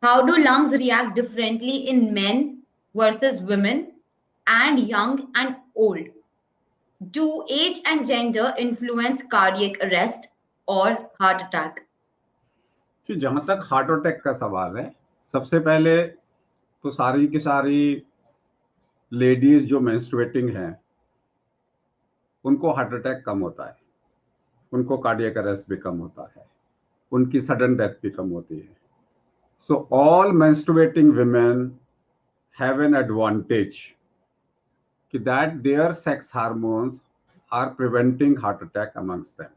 How do lungs react differently in men versus women and young and old? Do age and gender influence cardiac arrest or heart attack? कि जहां तक heart attack का सवाल है, सबसे पहले तो सारी की सारी लेडीज जो मेंस्ट्रुएटिंग हैं उनको हार्ट अटैक कम होता है, उनको कार्डियक अरेस्ट भी कम होता है, उनकी सडन डेथ भी कम होती है. So all menstruating women have an advantage कि that their sex hormones are preventing heart attack amongst them.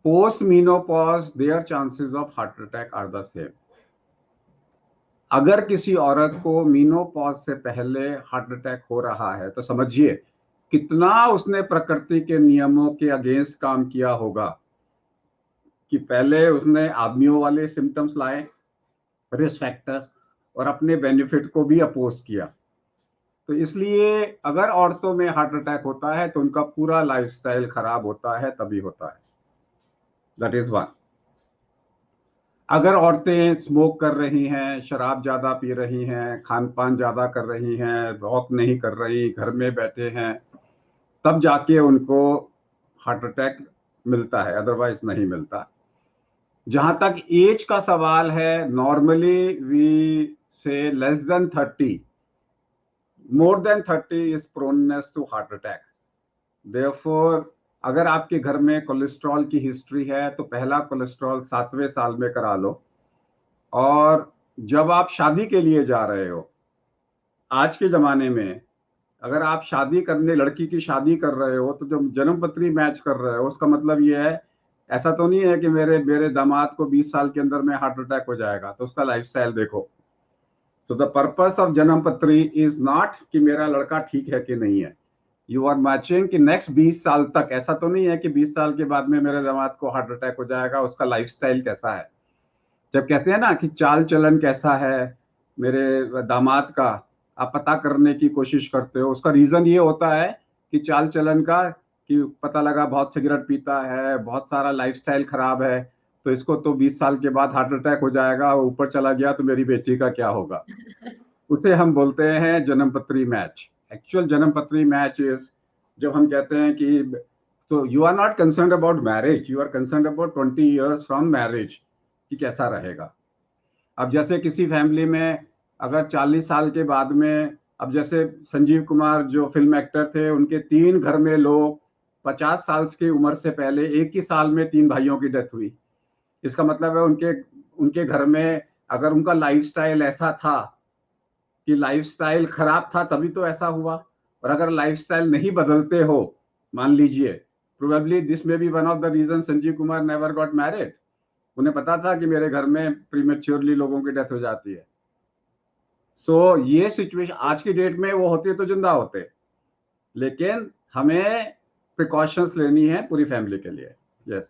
Post menopause, their chances of heart attack are the same. अगर किसी औरत को मीनोपॉज से पहले हार्ट अटैक हो रहा है तो समझिए कितना उसने प्रकृति के नियमों के अगेंस्ट काम किया होगा कि पहले उसने आदमियों वाले सिम्टम्स लाए, रिस्क फैक्टर्स, और अपने बेनिफिट को भी अपोज किया. तो इसलिए अगर औरतों में हार्ट अटैक होता है तो उनका पूरा लाइफस्टाइल खराब होता है, तभी होता है. That is one. अगर औरतें स्मोक कर रही हैं, शराब ज्यादा पी रही हैं, खान पान ज्यादा कर रही हैं, वॉक नहीं कर रही, घर में बैठे हैं, तब जाके उनको हार्ट अटैक मिलता है, अदरवाइज नहीं मिलता. जहां तक एज का सवाल है, normally we say less than 30, more than 30 is proneness to heart attack. Therefore अगर आपके घर में कोलेस्ट्रॉल की हिस्ट्री है तो पहला कोलेस्ट्रॉल 7वें साल में करा लो. और जब आप शादी के लिए जा रहे हो, आज के जमाने में अगर आप शादी करने, लड़की की शादी कर रहे हो, तो जब जन्म पत्री मैच कर रहे हो उसका मतलब ये है, ऐसा तो नहीं है कि मेरे मेरे दामाद को 20 साल के अंदर में हार्ट अटैक हो जाएगा, तो उसका लाइफस्टाइल देखो. सो द पर्पस ऑफ जन्म पत्री इज नॉट कि मेरा लड़का ठीक है कि नहीं है. यू आर मैचिंग कि नेक्स्ट 20 साल तक, ऐसा तो नहीं है कि 20 साल के बाद में मेरे दामाद को हार्ट अटैक हो जाएगा, उसका लाइफस्टाइल कैसा है. जब कहते हैं ना कि चाल चलन कैसा है मेरे दामाद का, आप पता करने की कोशिश करते हो, उसका रीजन ये होता है कि चाल चलन का, कि पता लगा बहुत सिगरेट पीता है, बहुत सारा लाइफस्टाइल खराब है, तो इसको तो 20 साल के बाद हार्ट अटैक हो जाएगा, ऊपर चला गया तो मेरी बेटी का क्या होगा. उसे हम बोलते हैं जन्म पत्री मैच. एक्चुअल जन्म पत्री मैच इज जब हम कहते हैं कि, तो you are not concern about marriage, you are concern about 20 years from marriage कि कैसा रहेगा. अब जैसे किसी फैमिली में अगर 40 साल के बाद में, अब जैसे संजीव कुमार जो फिल्म एक्टर थे, उनके 3 घर में लोग 50 साल की उम्र से पहले एक ही साल में 3 भाइयों की डेथ हुई. इसका मतलब है उनके उनके घर में अगर उनका लाइफस्टाइल ऐसा था कि लाइफस्टाइल खराब था तभी तो ऐसा हुआ. और अगर लाइफस्टाइल नहीं बदलते हो, मान लीजिए, probably this may be one of the reason Sanjeev Kumar never got married. उन्हें पता था कि मेरे घर में प्रीमेच्योरली लोगों की डेथ हो जाती है. सो ये सिचुएशन आज की डेट में वो होती है तो जिंदा होते, लेकिन हमें प्रिकॉशंस लेनी है पूरी फैमिली के लिए. यस.